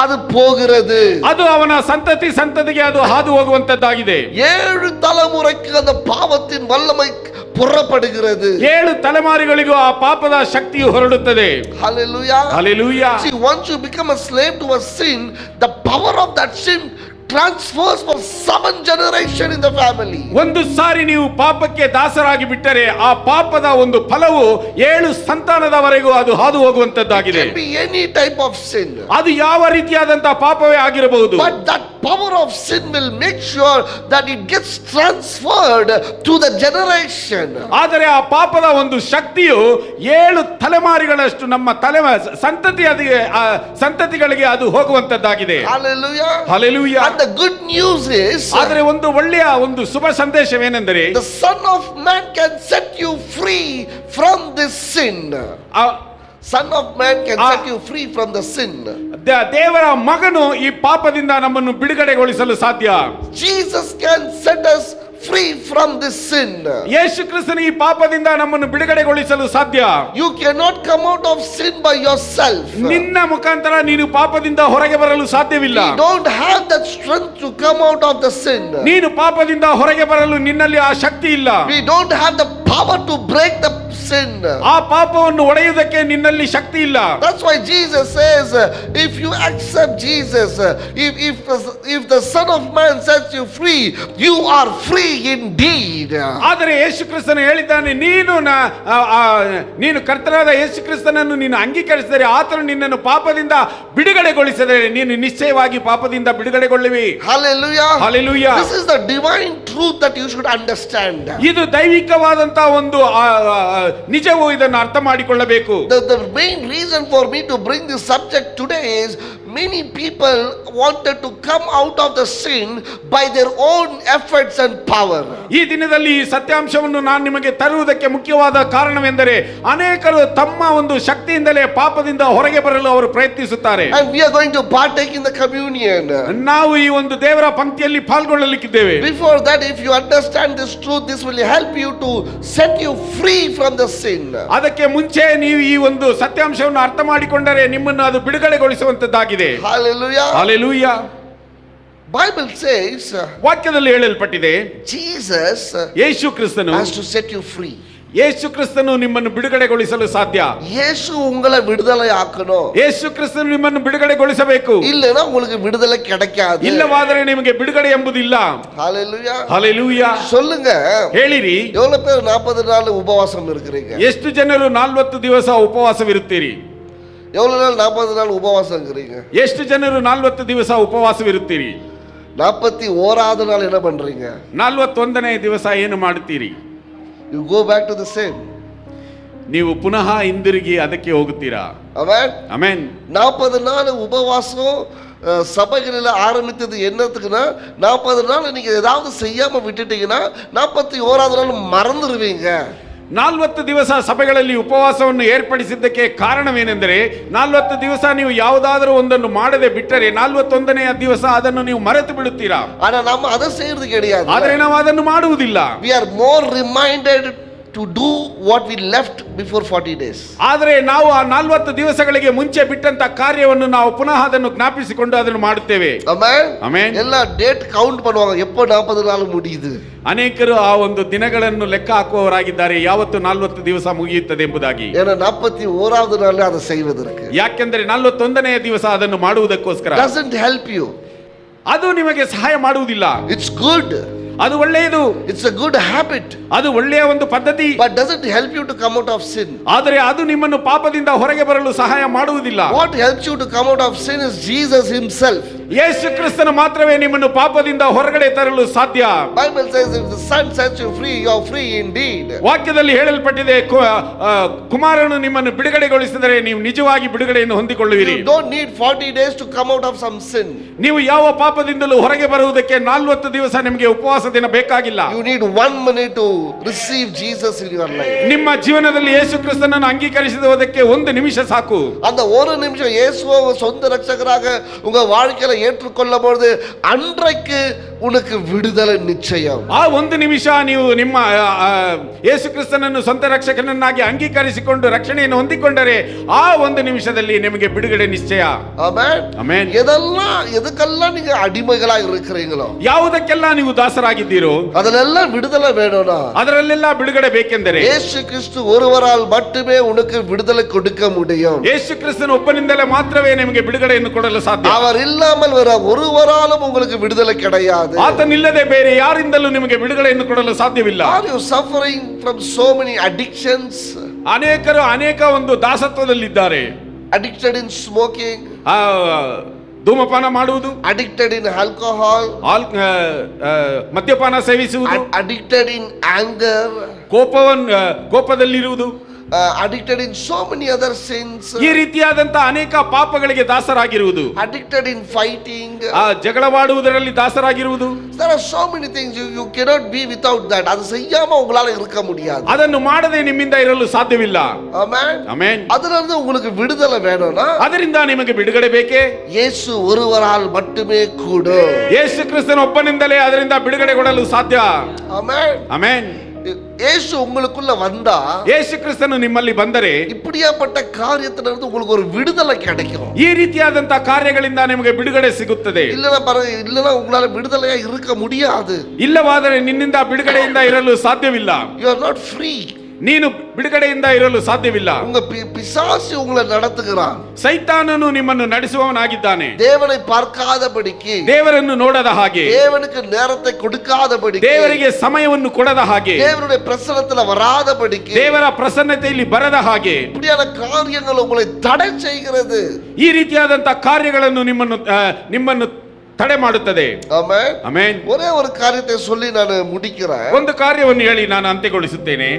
S1: அது போகிறது.
S2: ಅದು ಅವನ ಸಂತತಿಗೆ ಅದು ಹಾದು ಹೋಗುವಂತದ್ದಾಗಿದೆ.
S1: 7 தலைமுறைக்கு அந்த பாவத்தின் வல்லமை புறப்படுகிறது.
S2: 7 ತಲೆಮಾರಿಗಳಿಗೂ ಆ ಪಾಪದ ಶಕ್ತಿಯು ಹೊರಡುತ್ತದೆ.
S1: Hallelujah.
S2: Hallelujah.
S1: See, once you become a slave to a sin, the power of that sin transfers for 7 generations in the family.
S2: ಒಂದು ಸಾರಿ ನೀವು ಪಾಪಕ್ಕೆ ದಾಸರಾಗಿ ಬಿಟ್ಟರೆ ಆ ಪಾಪದ ಒಂದು ಫಲವು 7 ಸಂತಾನದವರೆಗೂ ಅದು ಹಾದು ಹೋಗುವಂತದ್ದಾಗಿದೆ.
S1: It can be any type of sin.
S2: ಅದು ಯಾವ ರೀತಿಯಾದಂತಹ ಪಾಪವೇ ಆಗಿರಬಹುದು.
S1: But that power of sin will make sure that it gets transferred to the generation.
S2: ಆದರೆ ಆ ಪಾಪದ ಒಂದು ಶಕ್ತಿಯು 7 ತಲೆಮಾರಿಗಳಷ್ಟು ನಮ್ಮ ಸಂತತಿಗಳಿಗೆ ಅದು ಹೋಗುವಂತದ್ದಾಗಿದೆ.
S1: Hallelujah.
S2: Hallelujah.
S1: And the good news is,
S2: ಆದರೆ ಒಂದು ಒಳ್ಳೆಯ ಒಂದು ಶುಭ ಸಂದೇಶವೇನೆಂದರೆ,
S1: the Son of Man can set you free from this sin. Son of Man can set you free from the sin.
S2: ದೇವರ ಮಗನು ಈ ಪಾಪದಿಂದ ನಮ್ಮನ್ನು ಬಿಡುಗಡೆಗೊಳಿಸಲು ಸಾಧ್ಯ.
S1: Jesus can set us free from this sin.
S2: ಯೇಸು ಕ್ರಿಸ್ತನು ಈ ಪಾಪದಿಂದ ನಮ್ಮನ್ನು ಬಿಡುಗಡೆಗೊಳಿಸಲು ಸಾಧ್ಯ.
S1: You cannot come out of sin by yourself.
S2: ನಿನ್ನ ಮುಖಾಂತರ ನೀನು ಪಾಪದಿಂದ ಹೊರಗೆ ಬರಲು ಸಾಧ್ಯವಿಲ್ಲ.
S1: You don't have that strength to come out of the sin.
S2: ನೀನು ಪಾಪದಿಂದ ಹೊರಗೆ ಬರಲು ನಿನ್ನಲ್ಲಿ ಆ ಶಕ್ತಿ ಇಲ್ಲ.
S1: We don't have the power to break the sin.
S2: ಆ ಪಾಪವನ್ನು ಒಡೆಯುವುದಕ್ಕೆ ನಿನ್ನಲ್ಲಿ ಶಕ್ತಿ ಇಲ್ಲ.
S1: That's why Jesus says, if you accept Jesus, if the Son of Man sets you free, you are free indeed.
S2: ಆದರೆ ಯೇಸು ಕ್ರಿಸ್ತನು ಹೇಳಿದ್ದಾನೆ, ನೀನು ಕರ್ತನಾದ ಯೇಸು ಕ್ರಿಸ್ತನನ್ನು ನೀನು ಅಂಗೀಕರಿಸಿದರೆ ಆತನು ನಿನ್ನನ್ನು ಪಾಪದಿಂದ ಬಿಡುಗಡೆಗೊಳಿಸಿದರೆ ನೀನು ನಿಶ್ಚಯವಾಗಿ ಪಾಪದಿಂದ ಬಿಡುಗಡೆಗೊಳ್ಳುವಿ.
S1: Hallelujah.
S2: Hallelujah.
S1: This is the divine truth that you should understand.
S2: ಇದು ದೈವಿಕವಾದಂತಹ ಒಂದು ನಿಜವು, ಇದನ್ನು ಅರ್ಥ ಮಾಡಿಕೊಳ್ಳಬೇಕು.
S1: The main reason for me to bring this subject today is Many people wanted to come out of the sin by their own efforts and power.
S2: ಈ ದಿನದಲ್ಲಿ ಈ ಸತ್ಯಾಂಶವನ್ನು ನಾನು ನಿಮಗೆ ತರುವುದಕ್ಕೆ ಮುಖ್ಯವಾದ ಕಾರಣವೆಂದರೆ ಅನೇಕರು ತಮ್ಮ ಒಂದು ಶಕ್ತಿಯಿಂದಲೇ ಪಾಪದಿಂದ ಹೊರಗೆ ಬರಲು ಅವರು ಪ್ರಯತ್ನಿಸುತ್ತಾರೆ.
S1: And we are going to partake in the communion.
S2: ನಾವು ಈ ಒಂದು ದೇವರ ಪಂಕ್ತಿಯಲ್ಲಿ ಪಾಲ್ಗೊಳ್ಳಲಿಕ್ಕಿದ್ದೇವೆ.
S1: Before that, if you understand this truth, this will help you to set you free from the sin.
S2: ಅದಕ್ಕೆ ಮುಂಚೆ ನೀವು ಈ ಒಂದು ಸತ್ಯಾಂಶವನ್ನು ಅರ್ಥ ಮಾಡಿಕೊಂಡರೆ ನಿಮ್ಮನ್ನು ಅದು ಬಿಡುಗಡೆಗೊಳಿಸುವಂತದ್ದಾಗಿದೆ.
S1: Hallelujah.
S2: ಹಲ್ಲೆಲೂಯಾ.
S1: Bible says
S2: ವಾಕ್ಯದಲ್ಲಿ ಹೇಳಲ್ಪಟ್ಟಿದೆ
S1: Jesus
S2: ಯೇಸು ಕ್ರಿಸ್ತನು
S1: has to set you free.
S2: ಯೇಸು ಕ್ರಿಸ್ತನು ನಿಮ್ಮನ್ನು ಬಿಡುಗಡೆಗೊಳಿಸಲು ಸಾಧ್ಯ.
S1: இயேசு உங்களை விடுதலை ஆக்கணும்.
S2: ಯೇಸು ಕ್ರಿಸ್ತನು ನಿಮ್ಮನ್ನು ಬಿಡುಗಡೆಗೊಳಿಸಬೇಕು.
S1: இல்லனா உங்களுக்கு விடுதலை கிடைக்காது.
S2: ಇಲ್ಲವಾದರೆ ನಿಮಗೆ ಬಿಡುಗಡೆ ಎಂಬುದಿಲ್ಲ.
S1: Hallelujah.
S2: ಹಲ್ಲೆಲೂಯಾ.
S1: சொல்லுங்க.
S2: ಹೇಳಿರಿ.
S1: எவ்வளவு பேர் 40 நாள் உபவாசம் இருக்கிறீங்க?
S2: ಎಷ್ಟು ಜನರು 40 ದಿವಸ ಉಪವಾಸವಿರುತ್ತೀರಿ?
S1: எவ்வளவு நாள் 40 நாள் உபவாசம் இருக்கிறீங்க?
S2: ಎಷ್ಟು ಜನರು 40 ದಿವಸ ಉಪವಾಸವಿರುತ್ತೀರಿ?
S1: 41வது நாள் என்ன பண்றீங்க?
S2: 41ನೇ ದಿವಸ ಏನು ಮಾಡುತ್ತೀರಿ?
S1: You go back to the same.
S2: ನೀವು ಪುನಃ ಹಿಂದಿರುಗಿ ಅದಕ್ಕೆ ಹೋಗುತ್ತೀರಾ?
S1: Amen.
S2: ಆಮೆನ್.
S1: 40 நாள் உபவாசம் சபைகளில் ஆரம்பித்தது என்னத்துக்குன்னா 40 நாள் நீங்க ஏதாவது செய்யாம விட்டுட்டீங்கன்னா 41வது நாள் மறந்துடுவீங்க.
S2: 40 ದಿವಸ ಸಭೆಗಳಲ್ಲಿ ಉಪವಾಸವನ್ನು ಏರ್ಪಡಿಸಿದ್ದಕ್ಕೆ ಕಾರಣವೇನೆಂದರೆ 40 ದಿವಸ ನೀವು ಯಾವುದಾದರೂ ಒಂದನ್ನು ಮಾಡದೆ ಬಿಟ್ಟರೆ 41ನೇ ದಿವಸ ಅದನ್ನು ನೀವು ಮರೆತು ಬಿಡುತ್ತೀರಾ.
S1: ಆனா நம்ம அதை செய்யறது கிடையாது.
S2: ಆದರೆ ನಾವು ಅದನ್ನು ಮಾಡುವುದಿಲ್ಲ.
S1: We are more reminded to do what we left before 40 days.
S2: ಆದರೆ ನಾವು ಆ 40 ದಿವಸಗಳಿಗೆ ಮುಂಚೆ ಬಿಟ್ಟಂತ ಕಾರ್ಯವನ್ನು ನಾವು ಪುನಃ ಅದನ್ನು ಜ್ಞಾಪಿಸಿಕೊಂಡು ಅದನ್ನು ಮಾಡುತ್ತೇವೆ.
S1: ಆಮೆನ್.
S2: ಆಮೆನ್.
S1: ಎಲ್ಲ ಡೇಟ್ ಕೌಂಟ್ ಮಾಡುವಾಗ எப்போ 40 நாள் முடியுது.
S2: ಅನೇಕರು ಆ ಒಂದು ದಿನಗಳನ್ನು ಲೆಕ್ಕ ಹಾಕುವವರಾಗಿದ್ದಾರೆ, ಯಾವತ್ತು 40 ದಿವಸ ಮುಗಿಯುತ್ತದೆ ಎಂಬುದಾಗಿ.
S1: ஏன்னா 41வது நாள்ல அதை செய்வதற்கு.
S2: ಯಾಕೆಂದರೆ 41ನೇ ದಿವಸ ಅದನ್ನು ಮಾಡುವುದಕ್ಕೋಸ್ಕರ.
S1: Doesn't help you.
S2: ಅದು ನಿಮಗೆ ಸಹಾಯ ಮಾಡುವುದಿಲ್ಲ.
S1: It's good.
S2: ಅದು ಒಳ್ಳೆಯದು.
S1: It's a good habit.
S2: ಅದು ಒಳ್ಳೆಯ ಒಂದು ಪದ್ಧತಿ.
S1: But doesn't help you to come out of sin.
S2: ಆದರೆ ಅದು ನಿಮ್ಮನ್ನು ಪಾಪದಿಂದ ಹೊರಗೆ ಬರಲು ಸಹಾಯ ಮಾಡುವುದಿಲ್ಲ.
S1: What helps you to come out of sin is Jesus himself.
S2: ಯೇಸು ಕ್ರಿಸ್ತನು ಮಾತ್ರವೇ ನಿಮ್ಮನ್ನು ಪಾಪದಿಂದ ಹೊರಗಡೆ ತರಲು ಸಾಧ್ಯ.
S1: Bible says if the Son sets you free, you are free indeed.
S2: ವಾಕ್ಯದಲ್ಲಿ ಹೇಳಲ್ಪಟ್ಟಿದೆ ಕುಮಾರನು ನಿಮ್ಮನ್ನು ಬಿಡುಗಡೆಗೊಳಿಸಿದರೆ ನೀವು ನಿಜವಾಗಿ ಬಿಡುಗಡೆಯನ್ನು ಹೊಂದಿಕೊಳ್ಳುವಿರಿ.
S1: You don't need 40 days to come out of some sin.
S2: ನೀವು ಯಾವ ಪಾಪದಿಂದಲೂ ಹೊರಗೆ ಬರುವುದಕ್ಕೆ 40 ದಿವಸ ನಿಮಗೆ ಉಪವಾಸ ದಿನ ಬೇಕಾಗಿಲ್ಲ.
S1: You need 1 minute to receive Jesus in your life.
S2: ನಿಮ್ಮ ಜೀವನದಲ್ಲಿ ಯೇಸು ಕ್ರಿಸ್ತನನ್ನು ಅಂಗೀಕರಿಸುವುದಕ್ಕೆ 1 ನಿಮಿಷ ಸಾಕು.
S1: அந்த ஒரு நிமிஷம் இயேசுவை சொந்த ரட்சகராக உங்க வாழ்க்கையில ஏற்றுக்கொள்ளும் பொழுது அன்றைக்கு உனக்கு விடுதலை நிச்சயம்.
S2: ಆ 1 ನಿಮಿಷ ನೀವು ನಿಮ್ಮ ಯೇಸು ಕ್ರಿಸ್ತನನ್ನು ಸ್ವಂತ ರಕ್ಷಕನನ್ನಾಗಿ ಅಂಗೀಕರಿಸಿಕೊಂಡು ರಕ್ಷಣೆಯನ್ನು ಹೊಂದಿಕೊಂಡರೆ ಆ 1 ನಿಮಿಷದಲ್ಲಿ ನಿಮಗೆ ಬಿಡುಗಡೆ ನಿಶ್ಚಯ.
S1: ಆಮೆನ್.
S2: ಆಮೆನ್.
S1: எதெல்லாம் நீங்க அடிமைகளா இருக்கிறீங்களோ,
S2: ಯಾವುದಕ್ಕೆಲ್ಲ ನೀವು ದಾಸರಾಗಿದ್ದೀರೋ
S1: ಅದೆಲ್ಲ விடுதலை வேணும்னா
S2: ಅದರಲ್ಲೆಲ್ಲ ಬಿಡುಗಡೆ ಬೇಕೆಂದರೆ
S1: இயேசு கிறிஸ்து ஒருவரால் மட்டுமே உனக்கு விடுதலை கொடுக்க முடியும்.
S2: ಯೇಸು ಕ್ರಿಸ್ತನ ಒಬ್ಬನಿಂದಲೇ ಮಾತ್ರವೇ ನಿಮಗೆ ಬಿಡುಗಡೆಯನ್ನು ಕೊಡಲು ಸಾಧ್ಯ.
S1: அவர் இல்லாமல் வேற ஒருவராலும் உங்களுக்கு விடுதலை கிடையாது.
S2: ಆತನಿಲ್ಲದೆ ಬೇರೆ ಯಾರಿಂದಲೂ ನಿಮಗೆ ಬಿಡುಗಡೆಯನ್ನು ಕೊಡಲು ಸಾಧ್ಯವಿಲ್ಲ.
S1: Are you suffering from so many addictions?
S2: ಅನೇಕರು ಅನೇಕ ಒಂದು ದಾಸತ್ವದಲ್ಲಿದ್ದಾರೆ.
S1: Addicted in smoking,
S2: ಧೂಮಪಾನ ಮಾಡುವುದು,
S1: addicted in alcohol,
S2: ಮದ್ಯಪಾನ ಸೇವಿಸುವುದು,
S1: addicted in anger,
S2: ಕೋಪದಲ್ಲಿರುವುದು,
S1: addicted in so many other sins,
S2: ಈ ರೀತಿಯಾದಂತ ಅನೇಕ ಪಾಪಗಳಿಗೆ ದಾಸರಾಗಿರುವುದು,
S1: addicted in fighting,
S2: ಜಗಳವಾಡುವುದರಲ್ಲಿ ದಾಸರಾಗಿರುವುದು.
S1: There are so many things you cannot be without that. ಅದು செய்யாம உங்களால இருக்க முடியாது.
S2: ಅದನ್ನು ಮಾಡದೆ ನಿಮ್ಮಿಂದ ಇರಲು ಸಾಧ್ಯವಿಲ್ಲ.
S1: ಆಮೆನ್.
S2: ಆಮೆನ್.
S1: ಅದರಿಂದ உங்களுக்கு விடுதலை வேணும்னா
S2: ಅದರಿಂದ ನಿಮಗೆ ಬಿಡುಗಡೆ ಬೇಕೇ?
S1: ಯೇಸು ஒருவரால் மட்டுமே கூடும்.
S2: ಯೇಸು ಕ್ರಿಸ್ತನ ಒಬ್ಬನಿಂದಲೇ ಅದರಿಂದ ಬಿಡುಗಡೆ ಕೊಡಲು ಸಾಧ್ಯ.
S1: ಆಮೆನ್.
S2: ಆಮೆನ್.
S1: ಯೇಸು உங்களுக்குள்ள வந்தா,
S2: ಯೇಸು ಕ್ರಿಸ್ತನು ನಿಮ್ಮಲ್ಲಿ ಬಂದರೆ
S1: இப்படியாப்பட்ட காரியத்திலிருந்து உங்களுக்கு ஒரு விடுதலை கிடைக்கும்.
S2: ಈ ರೀತಿಯಾದಂತ ಕಾರ್ಯಗಳಿಂದ ನಿಮಗೆ ಬಿಡುಗಡೆ ಸಿಗುತ್ತದೆ.
S1: இல்லனா உங்களால விடுதலையா இருக்க முடியாது.
S2: ಇಲ್ಲವಾದರೆ ನಿನ್ನಿಂದ ಬಿಡುಗಡೆಯಿಂದ ಇರಲು ಸಾಧ್ಯವಿಲ್ಲ.
S1: You are not free.
S2: ನೀನು ಬಿಡುಗಡೆಯಿಂದ ಇರಲು ಸಾಧ್ಯವಿಲ್ಲ.
S1: உங்க பிசாசு உங்களை நடத்துகிறான்.
S2: ಸೈತಾನನು ನಿಮ್ಮನ್ನು ನಡೆಸುವವನಾಗಿದ್ದಾನೆ.
S1: தேவனை பார்க்காதபடிக்கு,
S2: ದೇವರನ್ನು ನೋಡದ ಹಾಗೆ,
S1: தேவனுக்கு நேரத்தை கொடுக்காதபடிக்கு,
S2: ದೇವರಿಗೆ ಸಮಯವನ್ನು ಕೊಡದ ಹಾಗೆ,
S1: தேவனுடைய பிரசன்னத்துல வராதபடிக்கு,
S2: ದೇವರ ಪ್ರಸನ್ನತೆಯಲ್ಲಿ ಬರದ ಹಾಗೆ,
S1: இப்படியான காரியங்கள் உங்களை தடை செய்கிறது.
S2: ಈ ರೀತಿಯಾದಂತ ಕಾರ್ಯಗಳನ್ನು ನಿಮ್ಮನ್ನು ತಡೆ ಮಾಡುತ್ತದೆ.
S1: ಆಮೆನ್.
S2: ಆಮೆನ್.
S1: ஒரே ஒரு காரியத்தை சொல்லி நான் முடிக்கிறேன்.
S2: ಒಂದು ಕಾರ್ಯವನ್ನು ಹೇಳಿ ನಾನು ಅಂತ್ಯಗೊಳಿಸುತ್ತೇನೆ.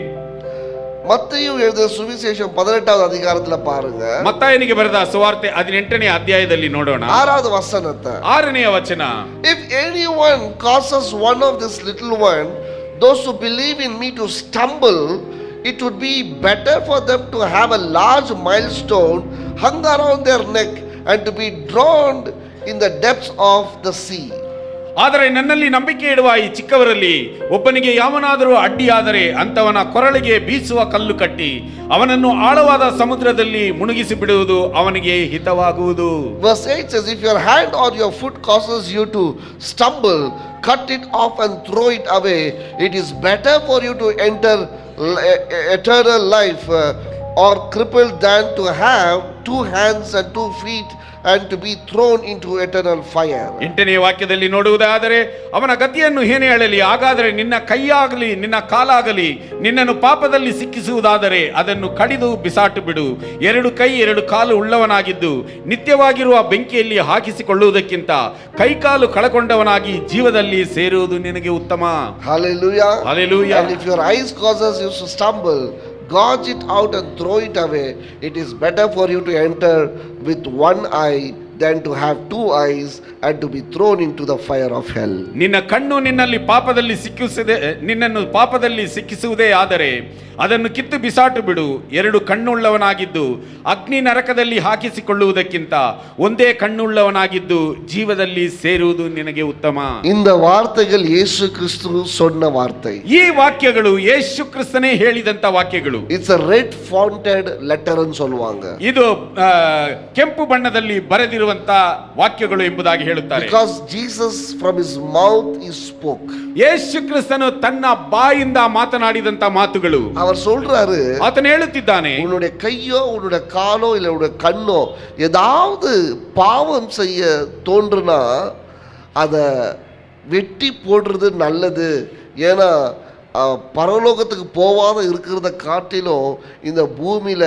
S1: மத்தேயு எழுதிய சுவிசேஷம் 18வது அதிகாரத்துல பாருங்க.
S2: ಮತ್ತಾಯನಿಗೆ ಬರೆದ ಸುವಾರ್ತೆ 18ನೇ ಅಧ್ಯಾಯದಲ್ಲಿ ನೋಡೋಣ.
S1: 6வது வசனத்தை.
S2: 6ನೇ ವಚನ.
S1: If anyone causes one of this little one, those who believe in me, to stumble, it would be better for them to have a large millstone hung around their neck and to be drowned in the depths of the sea.
S2: ಆದರೆ ನನ್ನಲ್ಲಿ ನಂಬಿಕೆ ಇಡುವ ಈ ಚಿಕ್ಕವರಲ್ಲಿ ಒಬ್ಬನಿಗೆ ಯಾವನಾದರೂ ಅಡ್ಡಿಯಾದರೆ ಅಂತವನ ಕೊರಳಿಗೆ ಬೀಸುವ ಕಲ್ಲು ಕಟ್ಟಿ ಅವನನ್ನು ಆಳವಾದ ಸಮುದ್ರದಲ್ಲಿ ಮುಳುಗಿಸಿ ಬಿಡುವುದು ಅವನಿಗೆ ಹಿತವಾಗುವುದು.
S1: Verse 8 says, if your hand or your foot causes you to stumble, cut it off and throw it away. It is better for you to enter eternal life or crippled than to have 2 hands and 2 feet and to be thrown into eternal fire.
S2: 8ನೇ ವಾಕ್ಯದಲ್ಲಿ ನೋಡುವುದಾದರೆ ಅವನ ಗತಿಯನ್ನು ಏನೇ ಹೇಳಲಿ, ಹಾಗಾದರೆ ನಿನ್ನ ಕೈಯಾಗಲಿ ನಿನ್ನ ಕಾಲಾಗಲಿ ನಿನ್ನನ್ನು ಪಾಪದಲ್ಲಿ ಸಿಕ್ಕಿಸುವುದಾದರೆ ಅದನ್ನು ಕಡಿದು ಬಿಸಾಟು ಬಿಡು. 2 ಕೈ 2 ಕಾಲು ಉಳ್ಳವನಾಗಿದ್ದು ನಿತ್ಯವಾಗಿರುವ ಬೆಂಕಿಯಲ್ಲಿ ಹಾಕಿಸಿಕೊಳ್ಳುವುದಕ್ಕಿಂತ ಕೈಕಾಲು ಕಳಕೊಂಡವನಾಗಿ ಜೀವದಲ್ಲಿ ಸೇರುವುದು ನಿನಗೆ ಉತ್ತಮ.
S1: Hallelujah.
S2: Hallelujah.
S1: And if your eyes causes you to stumble, gouge it out and throw it away. It is better for you to enter with one eye than to have 2 eyes and to be thrown into the fire of hell.
S2: ನಿನ್ನ ಕಣ್ಣು ನಿನ್ನನ್ನು ಪಾಪದಲ್ಲಿ ಸಿಕ್ಕಿಸುವುದೇ ಆದರೆ ಅದನ್ನು ಕಿತ್ತು ಬಿಸಾಟು ಬಿಡು. 2 ಕಣ್ಣುಳ್ಳವನಾಗಿದ್ದು ಅಗ್ನಿ ನರಕದಲ್ಲಿ ಹಾಕಿಸಿಕೊಳ್ಳುವುದಕ್ಕಿಂತ ಒಂದೇ ಕಣ್ಣುಳ್ಳವನಾಗಿದ್ದು ಜೀವದಲ್ಲಿ ಸೇರುವುದು ನಿನಗೆ ಉತ್ತಮ.
S1: இந்த வார்த்தைகள் இயேசு கிறிஸ்து சொன்ன வார்த்தை.
S2: ಈ ವಾಕ್ಯಗಳು ಯೇಸು ಕ್ರಿಸ್ತನೇ ಹೇಳಿದಂತ ವಾಕ್ಯಗಳು.
S1: It's a red founted letter ன்னு சொல்வாங்க.
S2: ಇದು ಕೆಂಪು ಬಣ್ಣದಲ್ಲಿ ಬರೆದಿರುವಂತ ವಾಕ್ಯಗಳು ಎಂಬುದಾಗಿ ಹೇಳುತ್ತಾರೆ.
S1: Because Jesus from his mouth he spoke.
S2: ಯೇಸು ಕ್ರಿಸ್ತನು ತನ್ನ ಬಾಯಿಂದ ಮಾತನಾಡಿದಂತ ಮಾತುಗಳು.
S1: அவர் சொல்றாரு,
S2: ಆತನು ಹೇಳುತ್ತಿದ್ದಾನೆ,
S1: உன்னுடைய கையோ உன்னுடைய காலோ இல்ல உன்னுடைய கண்ணோ ஏதாவது பாவம் செய்ய தோன்றுனா அதை வெட்டி போடுறது நல்லது. ஏன்னா பரலோகத்துக்கு போவாத இருக்கிறத காட்டிலும் இந்த பூமியில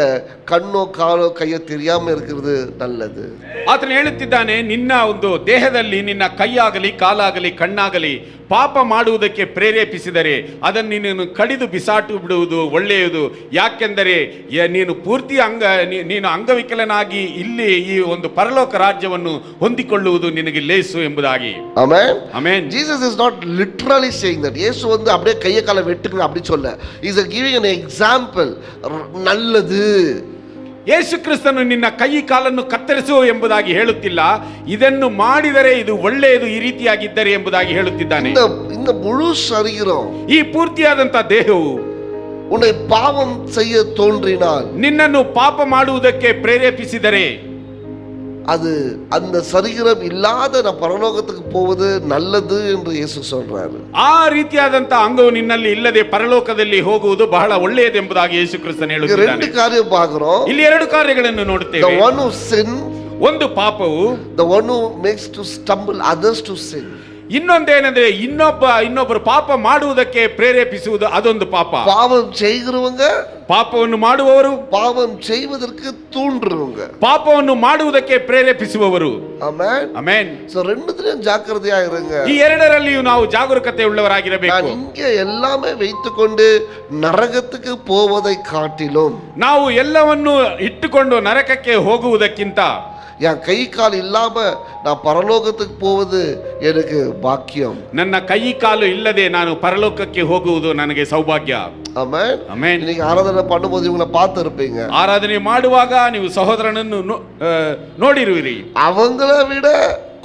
S1: கண்ணோ காலோ கையோ தெரியாம இருக்கிறது நல்லது.
S2: ಆತನು ಹೇಳುತ್ತಿದ್ದಾನೆ, ನಿನ್ನ ಒಂದು ದೇಹದಲ್ಲಿ ನಿನ್ನ ಕೈಯಾಗಲಿ ಕಾಲಾಗಲಿ ಕಣ್ಣಾಗಲಿ ಪಾಪ ಮಾಡುವುದಕ್ಕೆ ಪ್ರೇರೇಪಿಸಿದರೆ ಅದನ್ನು ನೀನು ಕಡಿದು ಬಿಸಾಟು ಬಿಡುವುದು ಒಳ್ಳೆಯದು. ಯಾಕೆಂದರೆ ನೀನು ಪೂರ್ತಿ ನೀನು ಅಂಗವಿಕಲನಾಗಿ ಇಲ್ಲಿ ಈ ಒಂದು ಪರಲೋಕ ರಾಜ್ಯವನ್ನು ಹೊಂದಿಕೊಳ್ಳುವುದು ನಿನಗೆ ಲೇಸು ಎಂಬುದಾಗಿ.
S1: Amen.
S2: Amen.
S1: Jesus is not literally saying that. ಯೇಸು வந்து அப்படியே கையை காலை வெட்டுங்க அப்படி சொல்ல. He is giving an example. நல்லது.
S2: ಯೇಸು ಕ್ರಿಸ್ತನು ನಿನ್ನ ಕೈ ಕಾಲನ್ನು ಕತ್ತರಿಸು ಎಂಬುದಾಗಿ ಹೇಳುತ್ತಿಲ್ಲ, ಇದನ್ನು ಮಾಡಿದರೆ ಇದು ಒಳ್ಳೆಯದು ಈ ರೀತಿಯಾಗಿದ್ದರೆ ಎಂಬುದಾಗಿ ಹೇಳುತ್ತಿದ್ದಾನೆ.
S1: இந்த முழு சரீரம்,
S2: ಈ ಪೂರ್ತಿಯಾದಂತ ದೇಹವು
S1: உன்னை பாவம் செய்ய தோன்றினால்,
S2: ನಿನ್ನನ್ನು ಪಾಪ ಮಾಡುವುದಕ್ಕೆ ಪ್ರೇರೇಪಿಸಿದರೆ
S1: அது அந்த சரீரம் இல்லாத நான் பரலோகத்துக்கு போவது நல்லது என்று இயேசு சொல்றாரு.
S2: ಆ ರೀತಿಯಾದಂತ ಅಂಗವು ನಿನ್ನಲ್ಲಿ ಇಲ್ಲದೆ ಪರಲೋಕದಲ್ಲಿ ಹೋಗುವುದು ಬಹಳ ಒಳ್ಳೆಯದು ಎಂಬುದಾಗಿ ಯೇಸು ಕ್ರಿಸ್ತನು ಹೇಳುತ್ತಿದ್ದಾನೆ.
S1: 2 காரியம் பார்க்கிறோம்.
S2: ಇಲ್ಲಿ 2 ಕಾರ್ಯಗಳನ್ನು ನೋಡುತ್ತೇವೆ.
S1: The one who sin,
S2: ಒಂದು ಪಾಪವು,
S1: the one who makes to stumble others to sin.
S2: ಇನ್ನೊಂದೇನೆಂದ್ರೆ ಇನ್ನೊಬ್ಬರು ಪಾಪ ಮಾಡುವುದಕ್ಕೆ ಪ್ರೇರೇಪಿಸುವುದು, ಅದೊಂದು ಪಾಪ.
S1: பாவம் செய்கிறவங்க,
S2: ಪಾಪವನ್ನು ಮಾಡುವವರು,
S1: பாவம் செய்வதற்கு தூண்டுறவங்க,
S2: ಪಾಪವನ್ನು ಮಾಡುವುದಕ್ಕೆ ಪ್ರೇರೇಪಿಸುವವರು.
S1: ಆಮೆನ್.
S2: ಆಮೆನ್.
S1: ಸೋ ரெண்டுத்திலும் ஜாக்கிரதையா இருங்க.
S2: ಈ ಎರಡರಲ್ಲಿಯೂ ನಾವು ಜಾಗರೂಕತೆ ಉಳ್ಳವರಾಗಿರಬೇಕು.
S1: நான் இங்கே எல்லாமே வைத்துக்கொண்டு ನರಕಕ್ಕೆ போவதை காட்டிலும்,
S2: ನಾವು ಎಲ್ಲವನ್ನು ಇಟ್ಟುಕೊಂಡು ನರಕಕ್ಕೆ ಹೋಗುವುದಕ್ಕಿಂತ
S1: என் கை கால் இல்லாம நான் பரலோகத்துக்கு போவது எனக்கு பாக்கியம்.
S2: ನನ್ನ ಕೈ ಕಾಲು ಇಲ್ಲದೆ ನಾನು ಪರಲೋಕಕ್ಕೆ ಹೋಗುವುದು ನನಗೆ ಸೌಭಾಗ್ಯ.
S1: ಆಮೆನ್.
S2: ಆಮೆನ್.
S1: இன்னைக்கு ஆராதனை பண்ணும்போது இவங்களை பார்த்து இருப்பீங்க.
S2: ಆರಾಧನೆ ಮಾಡುವಾಗ ನೀವು ಸಹೋದರನನ್ನು ನೋಡಿರುವಿರಿ.
S1: அவங்கள விட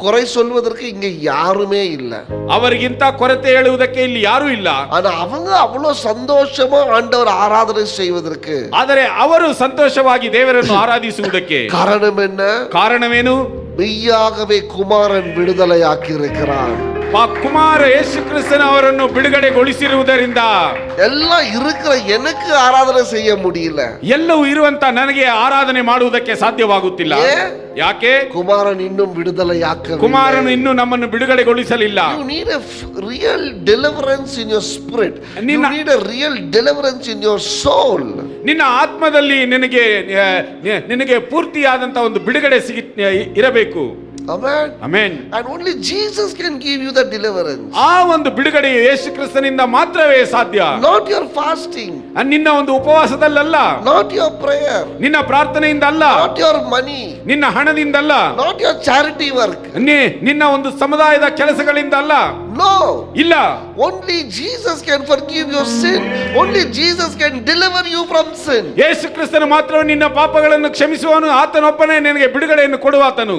S1: குறை சொல்வதற்கு இங்க யாருமே இல்ல.
S2: ಅವರಿಗಿಂತ ಕೊರತೆ ಹೇಳುವುದಕ್ಕೆ ಇಲ್ಲಿ ಯಾರೂ ಇಲ್ಲ.
S1: ஆனா அவங்க அவ்வளவு சந்தோஷமா ஆண்டவர் ஆராதனை செய்வதற்கு,
S2: ಆದರೆ ಅವರು ಸಂತೋಷವಾಗಿ ದೇವರನ್ನು ಆರಾಧಿಸುವುದಕ್ಕೆ
S1: காரணம் என்ன?
S2: ಕಾರಣವೇನು?
S1: மெய்யாகவே குமாரன் விடுதலையாக்கி இருக்கிறார்.
S2: ಕುಮಾರ ಯೇಸು ಕ್ರಿಸ್ತನ ಅವರನ್ನು ಬಿಡುಗಡೆಗೊಳಿಸಿರುವುದರಿಂದ
S1: எல்லாம் இருக்கிற எனக்கு ஆராதனை செய்ய முடியல.
S2: ಎಲ್ಲವೂ ಇರುವಂತ ನನಗೆ ಆರಾಧನೆ ಮಾಡುವುದಕ್ಕೆ ಸಾಧ್ಯವಾಗುತ್ತಿಲ್ಲ. ಯಾಕೆ?
S1: குமாரன் இன்னும் விடுதலையாக்க,
S2: ಕುಮಾರನು ಇನ್ನೂ ನಮ್ಮನ್ನು ಬಿಡುಗಡೆಗೊಳಿಸಲಿಲ್ಲ.
S1: You need a real deliverance in your spirit. You need a real deliverance in your soul.
S2: ನಿನ್ನ ಆತ್ಮದಲ್ಲಿ ನಿನಗೆ ಪೂರ್ತಿಯಾದಂತ ಒಂದು ಬಿಡುಗಡೆ ಇರಬೇಕು.
S1: Amen.
S2: Amen.
S1: And only Jesus can give you that deliverance.
S2: ಆ ಒಂದು ಬಿಡುಗಡೆ ಯೇಸು ಕ್ರಿಸ್ತನಿಂದ ಮಾತ್ರವೇ ಸಾಧ್ಯ.
S1: Not your fasting.
S2: ನಿನ್ನ ಒಂದು ಉಪವಾಸದಲ್ಲಲ್ಲ,
S1: Not your prayer.
S2: ನಿನ್ನ ಪ್ರಾರ್ಥನೆಯಿಂದ ಅಲ್ಲ,
S1: Not your money.
S2: ನಿನ್ನ ಹಣದಿಂದಲ್ಲ,
S1: Not your charity work.
S2: ನಿನ್ನ ಒಂದು ಸಮುದಾಯದ ಕೆಲಸಗಳಿಂದ ಅಲ್ಲ.
S1: No.
S2: ಇಲ್ಲ.
S1: Only Jesus can forgive your sin. Only Jesus can deliver you from sin.
S2: ಯೇಸು ಕ್ರಿಸ್ತನು ಮಾತ್ರ ನಿನ್ನ ಪಾಪಗಳನ್ನು ಕ್ಷಮಿಸುವನು. ಆತನೊಬ್ಬನೇ ನಿನಗೆ ಬಿಡುಗಡೆಯನ್ನು ಕೊಡುವಾತನು.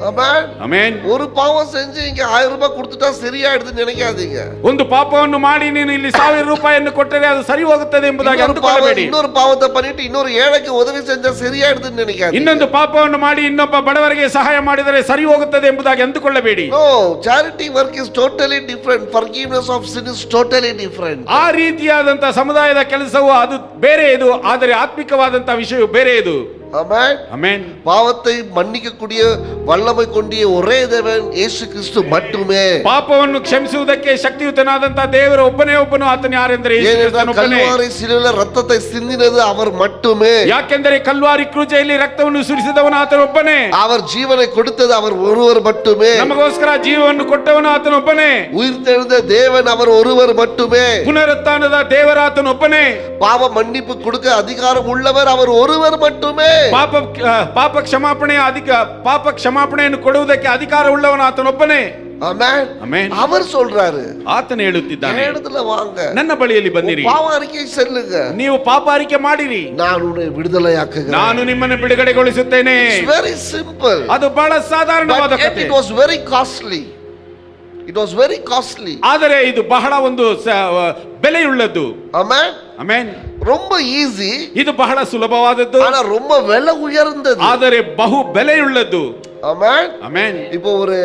S1: Amen.
S2: Amen.
S1: ஒரு பாவம் செஞ்சு இங்க 1000 ரூபாய் கொடுத்துட்டா சரியாயிடுதுன்னு நினைக்காதீங்க.
S2: ಒಂದು ಪಾಪವನ್ನು ಮಾಡಿ ನೀನು ಇಲ್ಲಿ 1000 ರೂಪಾಯಿಯನ್ನು ಕೊಟ್ಟರೆ ಅದು ಸರಿ ಹೋಗುತ್ತದೆ ಎಂಬುದಾಗಿ ಅಂದುಕೊಳ್ಳಬೇಡಿ.
S1: ಇನ್ನೊಂದು ಪಾಪத்தை பண்ணிட்டு இன்னொரு ஏழைக்கு உதவி செஞ்சா சரியாயிடுதுன்னு நினைக்காதீங்க.
S2: ಇನ್ನೊಂದು ಪಾಪವನ್ನು ಮಾಡಿ ಇನ್ನೊಬ್ಬ ಬಡವರಿಗೆ ಸಹಾಯ ಮಾಡಿದರೆ ಸರಿ ಹೋಗುತ್ತದೆ ಎಂಬುದಾಗಿ ಅಂದುಕೊಳ್ಳಬೇಡಿ.
S1: No, charity work is totally different. Forgiveness of sin is totally different.
S2: ಆ ರೀತಿಯಾದಂತ ಸಮುದಾಯದ ಕೆಲಸವು ಅದು ಬೇರೆ ಇದು, ಆದರೆ ಆತ್ಮಿಕವಾದಂತ ವಿಷಯವು ಬೇರೆ ಇದು.
S1: Amen.
S2: Amen.
S1: பாவத்தை மன்னிக்கக்கூடிய வல்லமை கொண்டிய ஒரே தேவன் இயேசு கிறிஸ்து மட்டுமே.
S2: ಪಾಪವನ್ನು ಕ್ಷಮಿಸುವುದಕ್ಕೆ ಶಕ್ತಿಯುತನಾದಂತ ದೇವರು ಒಬ್ಬನೇ ಒಬ್ಬನು. ಆತನು ಯಾರೆಂದರೆ ಯೇಸು ಕ್ರಿಸ್ತನೊಬ್ಬನೇ.
S1: ಕಲ್ವಾರಿ ಶಿಲುಬೆಯಲ್ಲಿ ರಕ್ತத்தை ಸಿಂದಿನದು அவர் மட்டுமே.
S2: ಯಾಕೆಂದರೆ ಕಲ್ವಾರಿ ಕ್ರೂಜೆಯಲ್ಲಿ ರಕ್ತವನ್ನು ಸುರಿಸಿದವನು ಆತನೊಬ್ಬನೇ.
S1: அவர் ஜீவனை கொடுத்தது அவர் ஒருவர் மட்டுமே.
S2: ನಮಗೋಸ್ಕರ ಜೀವವನ್ನು ಕೊಟ್ಟವನು ಆತನೊಬ್ಬನೇ.
S1: உயிர்த்தெழுந்த தேவன் அவர் ஒருவர் மட்டுமே.
S2: ಪುನರುತ್ಥಾನದ ದೇವರ ಆತನೊಬ್ಬನೇ.
S1: பாவ மன்னிப்பு கொடுக்க அதிகாரம் உள்ளவர் அவர் ஒருவர் மட்டுமே.
S2: ಪಾಪ ಕ್ಷಮಾಪಣೆಯನ್ನು ಕೊಡುವುದಕ್ಕೆ ಅಧಿಕಾರ ಉಳ್ಳವನು ಆತನೊಬ್ಬನೇ.
S1: ಆಮೆನ್.
S2: ಆಮೆನ್.
S1: அவர் சொல்றாரு,
S2: ಆತನು ಹೇಳುತ್ತಿದ್ದಾನೆ,
S1: இடத்துல வாங்க,
S2: ನನ್ನ ಬಳಿಯಲ್ಲಿ ಬನ್ನಿರಿ,
S1: ಪಾಪ ಅರಿಕೆ ಸಲ್ಲಿಗ,
S2: ನೀವು ಪಾಪ ಅರಿಕೆ ಮಾಡಿರಿ,
S1: ನಾನು ನಿಮ್ಮನ್ನು ಬಿಡುಗಡೆಯಾಕುತ್ತೇನೆ,
S2: ನಾನು ನಿಮ್ಮನ್ನು ಬಿಡುಗಡೆಗೊಳಿಸುತ್ತೇನೆ.
S1: It's very simple.
S2: ಅದು ಬಹಳ ಸಾಧಾರಣವಾದ ಕಥೆ.
S1: It was very costly. It was very costly.
S2: ಆದರೆ ಇದು ಬಹಳ ಒಂದು ಬೆಲೆಯುಳ್ಳದ್ದು.
S1: ಆಮೆನ್.
S2: ಆಮೆನ್.
S1: ரொம்ப ஈஸி.
S2: ಇದು ಬಹಳ ಸುಲಭವಾದದ್ದು,
S1: ஆனா ரொம்ப விலை உயர்ந்தது.
S2: ಆದರೆ ಬಹು ಬೆಲೆಯುಳ್ಳದ್ದು.
S1: ஆமென்.
S2: ಆಮೆನ್.
S1: இப்போ ஒரு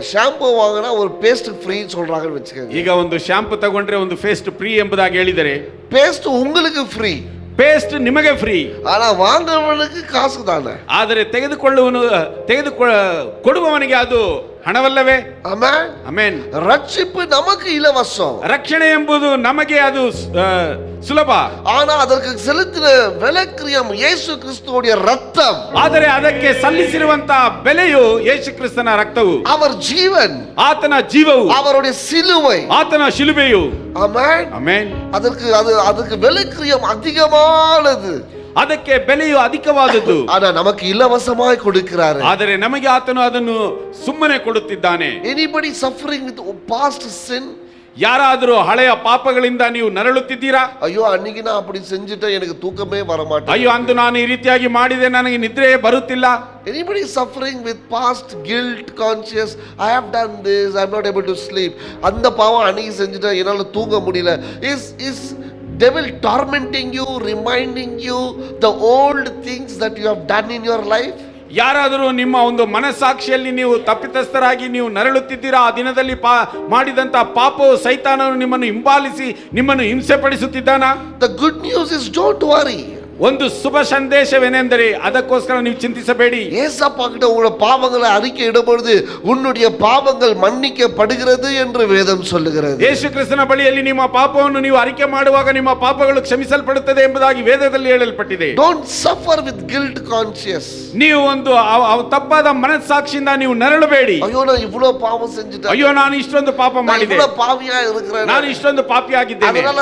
S1: ஷாம்பு வாங்கினா ஒரு பேஸ்ட் ஃப்ரீ சொல்றாங்கன்னு வெச்சுக்கங்க.
S2: ಈಗ ಒಂದು ಶಾಂಪು ತಗೊಂಡ್ರೆ ಒಂದು ಪೇಸ್ಟ್ ಫ್ರೀ ಎಂಬುದಾಗಿ ಹೇಳಿದರೆ,
S1: பேஸ்ட் உங்களுக்கு ಫ್ರೀ,
S2: ಪೇಸ್ಟ್ ನಿಮಗೆ ಫ್ರೀ,
S1: ಆனா வாங்குறவனுக்கு ಕಾಸು தானே.
S2: ಆದರೆ ಕೊಡುವವನಿಗೆ ಅದು ಹಣವಲ್ಲವೇ?
S1: ಆಮೆನ್.
S2: ಆಮೆನ್.
S1: ರಕ್ಷಿப்பு நமக்கு இலவசம்.
S2: ರಕ್ಷಣೆ ಎಂಬುದು ನಮಗೆ ಅದು ಸುಲಭ.
S1: ஆனா அதற்கு செலுத்தின விலைக்கிரயம் இயேசு கிறிஸ்துவுடைய ரத்தம்.
S2: ಆದರೆ ಅದಕ್ಕೆ ಸಲ್ಲಿಸಿರುವಂತಹ ಬೆಲೆಯು ಯೇಸು ಕ್ರಿಸ್ತನ ರಕ್ತವು,
S1: அவர் ஜீவன்,
S2: ಆತನ ಜೀವವು,
S1: அவருடைய சிலுவை,
S2: ಆತನ ಶಿಲುಬೆಯು.
S1: ஆமென்.
S2: ಆಮೆನ್.
S1: ಅದಕ್ಕೆ விலைக்கிரயம் அதிகமானது.
S2: ಅದಕ್ಕೆ ಬೆಲೆಯು ಅಧಿಕವಾದದ್ದು.
S1: ಆனா நமக்கு இலவசமாய் கொடுக்கிறாரு.
S2: ಆದರೆ ನಮಗೆ ಆತನು ಅದನ್ನು ಸುಮ್ಮನೆ ಕೊಡುತ್ತಿದ್ದಾನೆ.
S1: Anybody suffering with past sin?
S2: ಯಾರಾದರೂ ಹಳೆಯ ಪಾಪಗಳಿಂದ ನೀವು ನರಳುತ್ತಿದ್ದೀರಾ?
S1: ಅಯ್ಯೋ ಅನ್ನಿಗೆ ನಾ ಅಪ್ಪಡಿ ಸೆಂಜಿಟ್ಟೆ ನನಗೆ ತೂಕಮೇ ಬರಮಾಟೆ.
S2: ಅಯ್ಯೋ ಅಂದು ನಾನು ಈ ರೀತಿಯಾಗಿ ಮಾಡಿದೆ, ನನಗೆ ನಿದ್ರೆ ಬರುತ್ತಿಲ್ಲ.
S1: Anybody suffering with past guilt conscious, I have done this, I am not able to sleep. அந்த பாவம் அன்னிக்கு செஞ்சிட்டே என்னால தூங்க முடியல. Is devil tormenting you, reminding you the old things that you have done in your life?
S2: ಯಾರಾದರೂ ನಿಮ್ಮ ಒಂದು ಮನಸ್ಸಾಕ್ಷಿಯಲ್ಲಿ ನೀವು ತಪ್ಪಿತಸ್ಥರಾಗಿ ನೀವು ನರಳುತ್ತಿದ್ದೀರಾ? ಆ ದಿನದಲ್ಲಿ ಮಾಡಿದಂತ ಪಾಪವು ಸೈತಾನನು ನಿಮ್ಮನ್ನು ಹಿಂಬಾಲಿಸಿ ನಿಮ್ಮನ್ನು ಹಿಂಸೆ ಪಡಿಸುತ್ತಿದ್ದಾನಾ?
S1: The good news is don't worry.
S2: ಒಂದು ಶುಭ ಸಂದೇಶವೇನೆಂದರೆ ಅದಕ್ಕೋಸ್ಕರ ನೀವು ಚಿಂತಿಸಬೇಡಿ.
S1: ஏசப்பா கிட்ட உங்களுடைய பாவங்களை அறிக்கை இடும்பொழுது உன்னுடைய பாவங்கள் மன்னிக்கப்படுகிறது என்று வேதம் சொல்லுகிறது.
S2: ಯೇಸು ಕ್ರಿಸ್ತನ ಬಳಿಯಲ್ಲಿ ನಿಮ್ಮ ಪಾಪವನ್ನು ನೀವು ಅರಿಕೆ ಮಾಡುವಾಗ ನಿಮ್ಮ ಪಾಪಗಳು ಕ್ಷಮಿಸಲ್ಪಡುತ್ತದೆ ಎಂಬುದಾಗಿ ವೇದದಲ್ಲಿ ಹೇಳಲ್ಪಟ್ಟಿದೆ.
S1: Don't suffer with guilt conscious.
S2: ನೀವು ಒಂದು ತಪ್ಪಾದ ಮನಸ್ಸಾಕ್ಷಿಯಿಂದ ನೀವು ನರಳಬೇಡಿ.
S1: ಅಯ್ಯೋ ನಾನು ಇவ்வளவு பாவம் செஞ்சிட்டேன்,
S2: ಅಯ್ಯೋ ನಾನು ಇಷ್ಟೊಂದು ಪಾಪ ಮಾಡಿದೆ,
S1: ಇவ்வளவு பாவியா இருக்கிறேன்,
S2: ನಾನು ಇಷ್ಟೊಂದು ಪಾಪಿಯಾಗಿದ್ದೇನೆ.
S1: அதனால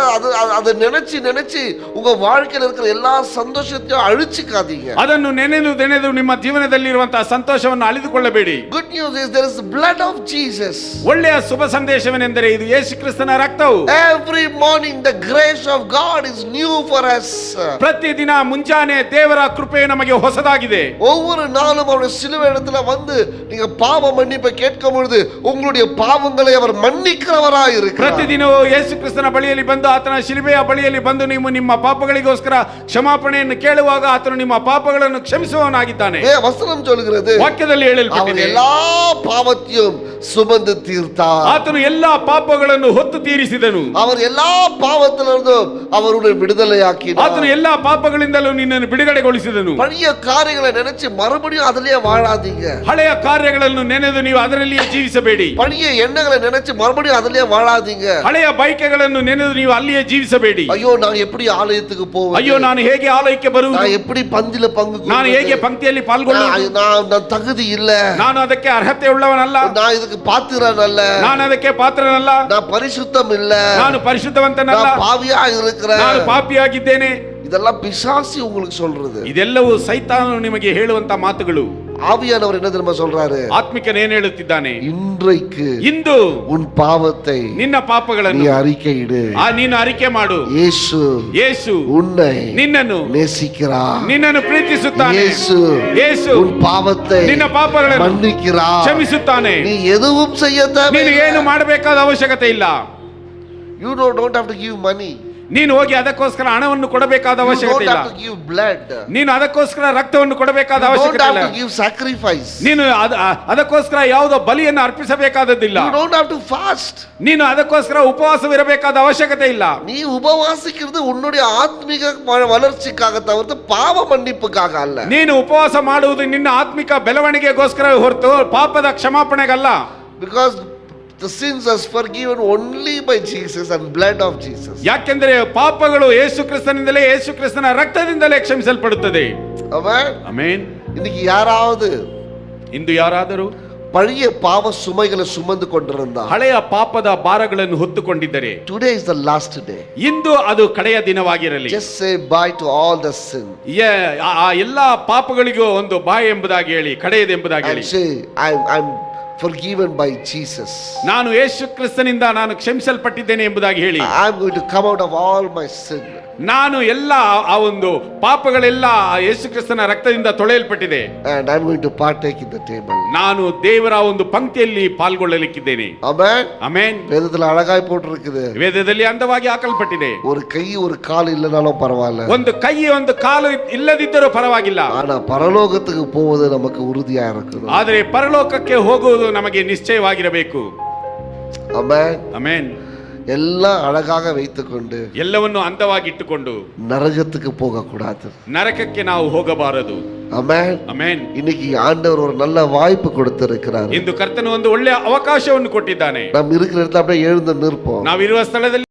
S1: அதை நினைச்சு உங்க வாழ்க்கையில இருக்கிற எல்லா ಸಂತೋಷத்தையும் ಅಳಿಸಿಕಾದೀங்க.
S2: ಅದನ್ನು ನೆನೆದು ನಿಮ್ಮ ಜೀವನದಲ್ಲಿರುವಂತಹ ಸಂತೋಷವನ್ನು ಅಳಿದುಕೊಳ್ಳಬೇಡಿ.
S1: Good news is there is the blood of Jesus.
S2: ಒಳ್ಳೆಯ ಶುಭ ಸಂದೇಶವೇನೆಂದರೆ ಇದು ಯೇಸು ಕ್ರಿಸ್ತನ ರಕ್ತವು.
S1: Every morning the grace of God is new for us.
S2: ಪ್ರತಿದಿನ ಮುಂಜಾನೆ ದೇವರ ಕೃಪೆ ನಮಗೆ ಹೊಸದಾಗಿದೆ.
S1: ஒவ்வொரு நாளும் அவருடைய சிலுவை இடத்துல வந்து நீங்க பாவ மன்னிப்பை கேட்கும் பொழுது உங்களுடைய பாவங்களை அவர் மன்னிக்கிறவராய் இருக்கிறார்.
S2: ಪ್ರತಿದಿನವೂ ಯೇಸು ಕ್ರಿಸ್ತನ ಬಳಿಯಲ್ಲಿ ಬಂದು ಆತನ ಶಿಲುಬೆಯ ಬಳಿಯಲ್ಲಿ ಬಂದು ನೀವು ನಿಮ್ಮ ಪಾಪಗಳಿಗೋಸ್ಕರ ಕ್ಷಮಾಪಣೆಯನ್ನು ಕೇಳುವಾಗ ಆತನು ನಿಮ್ಮ ಪಾಪಗಳನ್ನು ಕ್ಷಮಿಸುವವನಾಗಿದ್ದಾನೆ.
S1: ವಚனம் சொல்கிறது,
S2: ವಾಕ್ಯದಲ್ಲಿ ಹೇಳಲ್ಪಟ್ಟಿದೆ,
S1: எல்லா பாவத்தையும் சுமந்து தீர்த்தார்.
S2: ಆತನು ಎಲ್ಲಾ ಪಾಪಗಳನ್ನು ಹೊತ್ತು ತೀರಿಸಿದನು.
S1: அவர் எல்லா பாவத்திலிருந்தும் அவருடைய விடுதலையாக்கினார்.
S2: ಆತನು ಎಲ್ಲಾ ಪಾಪಗಳಿಂದಲೂ ನಿನ್ನನ್ನು ಬಿಡುಗಡೆಗೊಳಿಸಿದನು.
S1: பழைய காரியங்களை நினைச்சு மறுபடியும் அதிலேயே வாழாதீங்க.
S2: ಹಳೆಯ ಕಾರ್ಯಗಳನ್ನು ನೆನೆದು ನೀವು ಅದರಲ್ಲಿಯೇ ಜೀವಿಸಬೇಡಿ.
S1: பழைய எண்ணங்களை நினைச்சு மறுபடியும் அதிலேயே வாழாதீங்க.
S2: ಹಳೆಯ ಬಯಕೆಗಳನ್ನು ನೆನೆದು ನೀವು ಅಲ್ಲಿಯೇ ಜೀವಿಸಬೇಡಿ.
S1: ஐயோ நான் எப்படி ஆலயத்துக்கு போவேன்,
S2: ಅಯ್ಯೋ ನಾನು ಹೇಗೆ ಹೇಗೆ ಆಲಯಕ್ಕೆ ಬರುವುದು,
S1: நான் எப்படி பந்தில பங்கு
S2: ನಾನು ಹೇಗೆ ಪಂಕ್ತಿಯಲ್ಲಿ ಪಾಲ್ಗೊಳ್ಳುವುದು,
S1: நான் தகுதி இல்ல,
S2: ನಾನು ಅದಕ್ಕೆ ಅರ್ಹತೆ ಉಳ್ಳವನಲ್ಲ,
S1: நான் இதுக்கு பாத்திரன் அல்ல,
S2: ನಾನು ಅದಕ್ಕೆ ಪಾತ್ರನಲ್ಲ,
S1: நான் பரிசுத்தம் இல்ல,
S2: ನಾನು ಪರಿಶುದ್ಧವಂತನಲ್ಲ,
S1: நான் பாவியா இருக்கிறேன்,
S2: ನಾನು ಪಾಪಿಯಾಗಿದ್ದೇನೆ.
S1: இதெல்லாம் பிசாசு உங்களுக்கு சொல்றது.
S2: ಇದೆಲ್ಲವೂ ಸೈತಾನನು ನಿಮಗೆ ಹೇಳುವಂತ ಮಾತುಗಳು.
S1: ஆவியானவர் என்ன தெரியுமா சொல்றாரு?
S2: ಆತ್ಮಿಕನು ಏನು ಹೇಳುತ್ತಿದ್ದಾನೆ?
S1: இன்றைக்கு
S2: ಇಂದು
S1: உன் பாவத்தை
S2: ನಿನ್ನ ಪಾಪಗಳನ್ನು
S1: நீ அறிக்கையிடு,
S2: ನೀನು ಅರಿಕೆ ಮಾಡು. ಯೇಸು
S1: உன்னை
S2: ನಿನ್ನನ್ನು
S1: நேசிக்கிறார்,
S2: ನಿನ್ನನ್ನು ಪ್ರೀತಿಸುತ್ತಾನೆ. ಯೇಸು
S1: உன் பாவத்தை
S2: ನಿನ್ನ ಪಾಪಗಳನ್ನು
S1: மன்னிக்கிறார்,
S2: ಕ್ಷಮಿಸುತ್ತಾನೆ.
S1: நீ எதுவும் செய்ய
S2: ನೀನು
S1: தேவையில்லை.
S2: ಏನು ಮಾಡಬೇಕಾದ ಅವಶ್ಯಕತೆ ಇಲ್ಲ.
S1: You don't have to give money.
S2: ನೀನು ಹೋಗಿ ಅದಕ್ಕೋಸ್ಕರ ಹಣವನ್ನು ಕೊಡಬೇಕಾದ
S1: You
S2: ಅವಶ್ಯಕತೆ
S1: don't
S2: ಇಲ್ಲ.
S1: have to give blood.
S2: ನೀನು ಅದಕ್ಕೋಸ್ಕರ ರಕ್ತವನ್ನು ಕೊಡಬೇಕಾದ
S1: You don't
S2: ಅವಶ್ಯಕತೆ
S1: have
S2: ಇಲ್ಲ.
S1: to give sacrifice.
S2: ನೀನು ಅದಕ್ಕೋಸ್ಕರ ಯಾವುದೋ ಬಲಿಯನ್ನು ಅರ್ಪಿಸಬೇಕಾದದ್ದಿಲ್ಲ.
S1: You don't have to fast.
S2: ನೀನು ಅದಕ್ಕೋಸ್ಕರ ಉಪವಾಸವಿರಬೇಕಾದ ಅವಶ್ಯಕತೆ ಇಲ್ಲ.
S1: நீ உபவாசிக்கிறது உன்னுடைய ஆத்மீக வளர்ச்சிக்காக தவிர்த்து பாவ மன்னிப்புக்காக அல்ல.
S2: ನೀನು ಉಪವಾಸ ಮಾಡುವುದು ನಿನ್ನ ಆತ್ಮಿಕ ಬೆಳವಣಿಗೆಗೋಸ್ಕರ ಹೊರತು ಪಾಪದ ಕ್ಷಮಾಪಣೆಗಲ್ಲ.
S1: Because the sins are forgiven only by Jesus and blood of Jesus.
S2: ಯಾಕೆಂದರೆ ಪಾಪಗಳು ಯೇಸು ಕ್ರಿಸ್ತನಿಂದಲೇ, ಯೇಸು ಕ್ರಿಸ್ತನ ರಕ್ತದಿಂದಲೇ ಕ್ಷಮಿಸಲ್ಪಡುತ್ತದೆ.
S1: Amen.
S2: ಆಮೆನ್.
S1: இன்னைக்கு யாராவது
S2: ಇಂದು ಯಾರಾದರೂ
S1: பழைய பாவ சுமைகளை சுமந்து கொண்டிருந்தா,
S2: ಹಳೆಯ ಪಾಪದ ಭಾರಗಳನ್ನು ಹೊತ್ತುಕೊಂಡಿದ್ದರೆ,
S1: today is the last day.
S2: ಇಂದು ಅದು ಕಡೆಯ ದಿನವಾಗಿರಲಿ.
S1: Just say bye to all the sin.
S2: ಆ ಎಲ್ಲಾ ಪಾಪಗಳಿಗೂ ಒಂದು ಬಾಯ್ ಎಂಬುದಾಗಿ ಹೇಳಿ, ಕಡೆಯದೆಂಬುದಾಗಿ
S1: And
S2: ಹೇಳಿ,
S1: say I'm forgiven by Jesus.
S2: ನಾನು ಯೇಸು ಕ್ರಿಸ್ತನಿಂದ ನಾನು ಕ್ಷಮಿಸಲ್ಪಟ್ಟಿದ್ದೇನೆ ಎಂಬುದಾಗಿ ಹೇಳಿ,
S1: I'm going to come out of all my sin.
S2: ನಾನು ಎಲ್ಲ ಆ ಒಂದು ಪಾಪಗಳೆಲ್ಲ ಯೇಸು ಕ್ರಿಸ್ತನ ರಕ್ತದಿಂದ ತೊಳೆಯಲ್ಪಟ್ಟಿದೆ.
S1: And I'm going to partake in the table.
S2: ನಾನು ದೇವರ ಒಂದು ಪಂಕ್ತಿಯಲ್ಲಿ ಪಾಲ್ಗೊಳ್ಳಲಿಕ್ಕಿದ್ದೇನೆ.
S1: Amen.
S2: ಆಮೆನ್.
S1: வேதத்துல அழகாய் போட்டிருக்குது.
S2: ವೇದದಲ್ಲಿ ಅಂದವಾಗಿ ಹಾಕಲ್ಪಟ್ಟಿದೆ.
S1: ஒரு கை ஒரு கால் இல்லனாலும் பரவாயில்ல,
S2: ಒಂದು ಕೈ ಒಂದು ಕಾಲು ಇಲ್ಲದಿದ್ದರೂ ಪರವಾಗಿಲ್ಲ.
S1: ஆனா பரலோகத்துக்கு போவது நமக்கு உறுதியா இருக்கணும்.
S2: ಆದರೆ ಪರಲೋಕಕ್ಕೆ ಹೋಗುವುದು ನಮಗೆ ನಿಶ್ಚಯವಾಗಿರಬೇಕು.
S1: Amen.
S2: ಆಮೆನ್.
S1: எல்லாம் அழகாக வைத்துக்கொண்டு
S2: ಎಲ್ಲವನ್ನು ಅಂದವಾಗಿ ಇಟ್ಟುಕೊಂಡು
S1: நரகத்துக்கு போக கூடாது.
S2: ನರಕಕ್ಕೆ ನಾವು ಹೋಗಬಾರದು.
S1: Amen.
S2: ಆಮೆನ್.
S1: இன்னைக்கு ஆண்டவர் ஒரு நல்ல வாய்ப்பு கொடுத்திருக்கிறார்.
S2: ಇಂದು ಕರ್ತನು ಒಂದು ಒಳ್ಳೆಯ ಅವಕಾಶವನ್ನು ಕೊಟ್ಟಿದ್ದಾನೆ.
S1: நாம் இருக்கிற இடத்துல அப்படியே எழுந்து நிற்போம்.
S2: ನಾವಿರುವ ಸ್ಥಳದಲ್ಲಿ